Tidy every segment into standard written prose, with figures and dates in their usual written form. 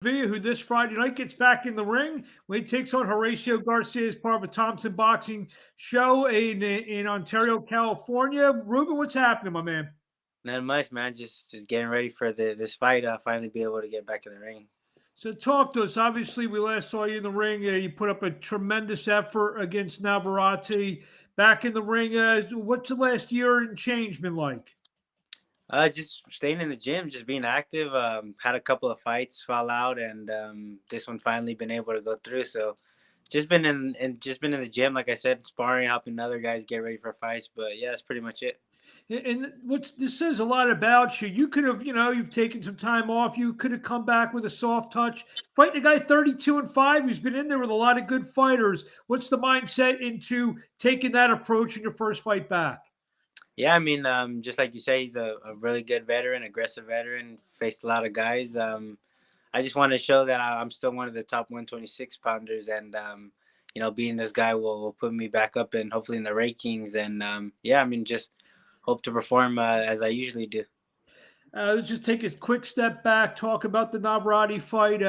Villa, who this Friday night gets back in the ring when he takes on Horacio Garcia as part of a Thompson Boxing show in Ontario, California. Ruben, what's happening, my man? Not much, man. Just getting ready for this fight. Finally be able to get back in the ring. So talk to us. Obviously, we last saw you in the ring. You put up a tremendous effort against Navarati. Back in the ring, what's the last year and change been like? Just staying in the gym, just being active. Had a couple of fights fall out, and this one finally been able to go through. So, just been in the gym, like I said, sparring, helping other guys get ready for fights. But yeah, that's pretty much it. And what's this says a lot about you. You could have, you've taken some time off. You could have come back with a soft touch. Fighting a guy 32-5 who's been in there with a lot of good fighters. What's the mindset into taking that approach in your first fight back? Yeah, I mean, just like you say, he's a really good veteran, aggressive veteran. Faced a lot of guys. I just want to show that I'm still one of the top 126 pounders, and being this guy will put me back up and hopefully in the rankings. And yeah, I mean, just hope to perform as I usually do. Let's just take a quick step back, talk about the Navarati fight.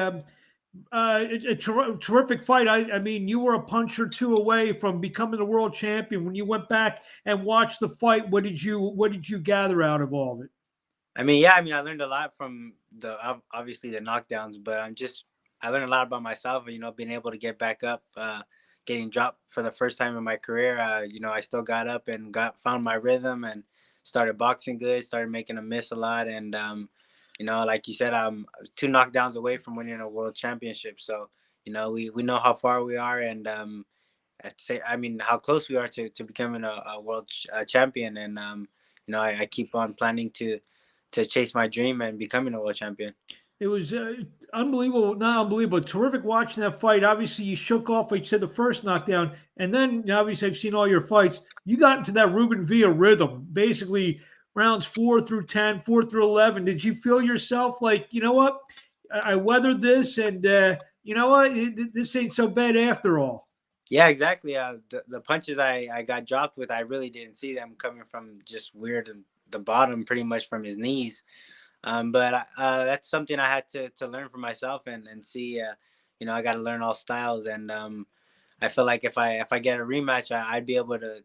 Terrific fight. I mean, you were a punch or two away from becoming the world champion. When you went back and watched the fight, what did you gather out of all of it? I mean, yeah, I mean, I learned a lot from obviously the knockdowns, but I learned a lot about myself. Being able to get back up, getting dropped for the first time in my career. I still got up and found my rhythm and started boxing good. Started making a miss a lot, and like you said, I'm two knockdowns away from winning a world championship. So we know how far we are, and I'd say, I mean, how close we are to becoming a world champion. And I keep on planning to chase my dream and becoming a world champion. It was unbelievable, not unbelievable, terrific watching that fight. Obviously, you shook off, like you said, the first knockdown, and then obviously I've seen all your fights. You got into that Ruben Villa rhythm, basically rounds 4 through 10, 4 through 11. Did you feel yourself like, you know what, I weathered this, and you know what, this ain't so bad after all? Yeah, exactly. The punches I got dropped with, I really didn't see them coming from just weird and the bottom, pretty much from his knees. But that's something I had to learn for myself and see. I got to learn all styles, and I feel like if I get a rematch, I'd be able to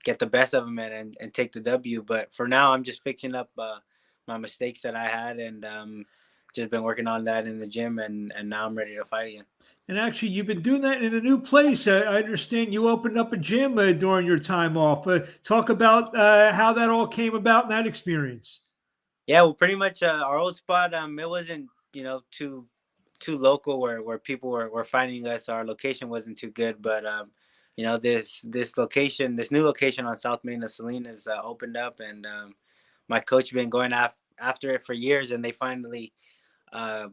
get the best of him and take the W. But for now, I'm just fixing up my mistakes that I had, and just been working on that in the gym, and now I'm ready to fight again. And actually, you've been doing that in a new place. I understand you opened up a gym during your time off. Talk about how that all came about in that experience. Yeah, well, pretty much our old spot. It wasn't too local where people were finding us. Our location wasn't too good, but this location, this new location on South Main of Salinas opened up, and my coach been going after it for years, and they finally uh,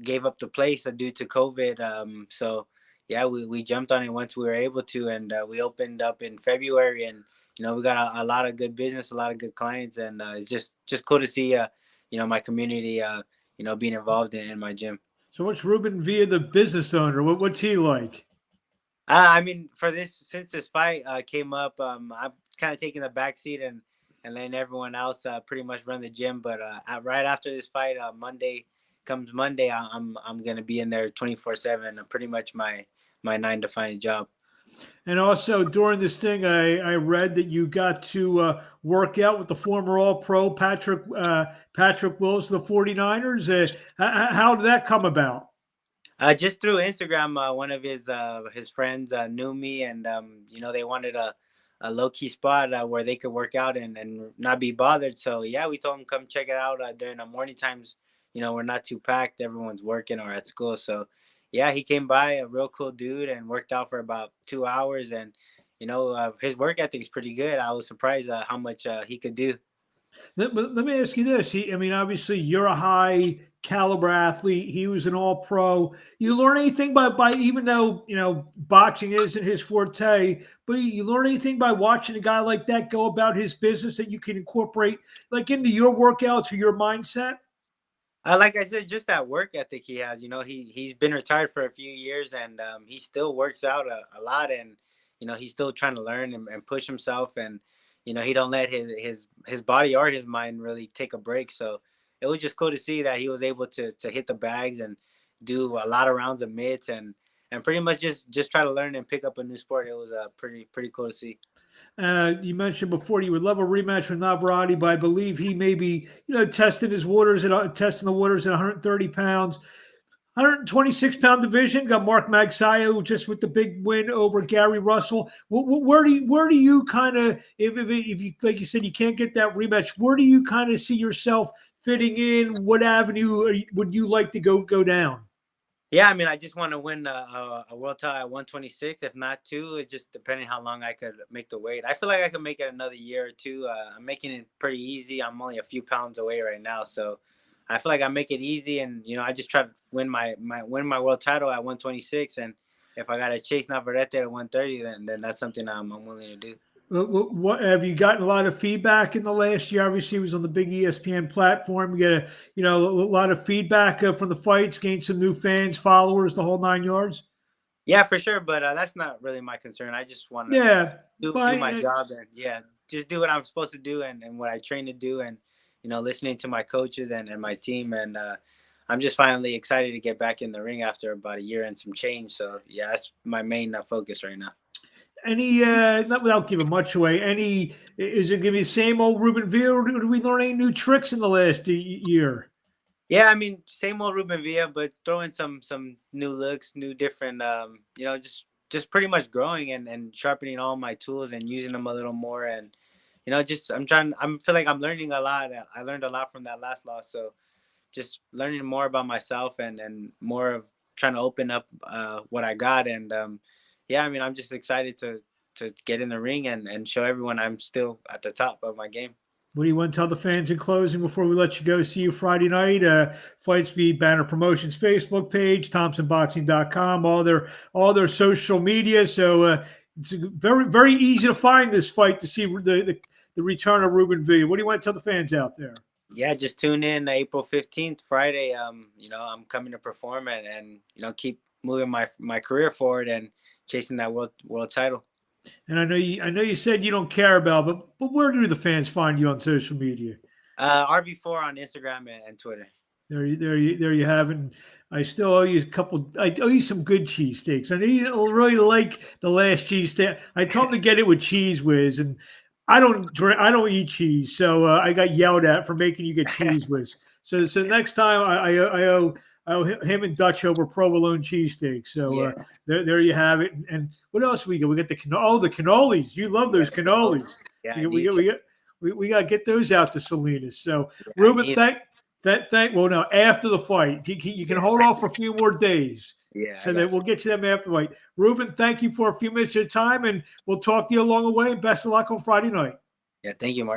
gave up the place due to COVID. So yeah, we jumped on it once we were able to, and we opened up in February, and we got a lot of good business, a lot of good clients, and it's just cool to see my community being involved in my gym. So, what's Ruben Villa, the business owner? What's he like? I mean, since this fight came up, I'm kind of taking the back seat and letting everyone else pretty much run the gym. But right after this fight, Monday, I'm gonna be in there 24/7. Pretty much my 9 to 5 job. And also during this thing, I read that you got to work out with the former All Pro Patrick Willis of the 49ers. How did that come about? Just through Instagram, one of his friends knew me, and they wanted a low key spot where they could work out and not be bothered. So yeah, we told him come check it out during the morning times. We're not too packed. Everyone's working or at school. So yeah, he came by, a real cool dude, and worked out for about 2 hours. And his work ethic is pretty good. I was surprised how much he could do. Let me ask you this. I mean, obviously, you're a high caliber athlete. He was an all pro. You learn anything by even though, boxing isn't his forte, but you learn anything by watching a guy like that go about his business that you can incorporate like into your workouts or your mindset? Like I said, just that work ethic he has. He's been retired for a few years, and he still works out a lot, and he's still trying to learn and push himself, and he don't let his body or his mind really take a break. So it was just cool to see that he was able to hit the bags and do a lot of rounds of mitts and pretty much just try to learn and pick up a new sport. It was pretty cool to see. You mentioned before you would love a rematch with Navarati, but I believe he may be, testing his waters testing the waters at 130 pounds. 126-pound division got Mark Magsayo just with the big win over Gary Russell. Where do you kind of, if you, like you said, you can't get that rematch, where do you kind of see yourself fitting in? What avenue would you like to go down? Yeah, I mean, I just want to win a world title at 126, if not two. It just depending how long I could make the weight. I feel like I could make it another year or two. I'm making it pretty easy. I'm only a few pounds away right now, so I feel like I make it easy. And I just try to win my world title at 126. And if I gotta chase Navarrete at 130, then that's something I'm willing to do. What have you gotten a lot of feedback in the last year? Obviously, it was on the big ESPN platform. You get a lot of feedback from the fights, gained some new fans, followers, the whole 9 yards. Yeah, for sure, but that's not really my concern. I just want to do my job and just do what I'm supposed to do and what I train to do, and listening to my coaches and my team, and I'm just finally excited to get back in the ring after about a year and some change. So yeah, that's my main focus right now. Any, not without giving much away, is it going to be the same old Ruben Villa, or do we learn any new tricks in the last year? Yeah, I mean, same old Ruben Villa, but throwing some new looks, new different, just pretty much growing and sharpening all my tools and using them a little more. And, I feel like I'm learning a lot. I learned a lot from that last loss. So just learning more about myself and more of trying to open up what I got. And, yeah, I mean, I'm just excited to get in the ring and show everyone I'm still at the top of my game. What do you want to tell the fans in closing before we let you go? See you Friday night. Fights Feed, Banner Promotions Facebook page, ThompsonBoxing.com, all their social media. So it's very, very easy to find this fight to see the return of Ruben Villa. What do you want to tell the fans out there? Yeah, just tune in April 15th, Friday. I'm coming to perform and keep moving my career forward and chasing that world title. And I know you said you don't care about, but where do the fans find you on social media? RV4 on Instagram and Twitter. There you have it. And I still owe you I owe you some good cheesesteaks. I know you don't really like the last cheesesteak. I told him to get it with Cheese Whiz, and I don't eat cheese, so I got yelled at for making you get Cheese Whiz. So next time I owe him and Dutch over provolone cheesesteak. So there you have it. And what else we got? We got the cannolis. You love those cannolis. Yeah, we got to get those out to Salinas. So Ruben, well, now after the fight, you can hold off for a few more days. Yeah. So that we'll get you them after the fight. Ruben, thank you for a few minutes of your time, and we'll talk to you along the way. Best of luck on Friday night. Yeah, thank you, Mark.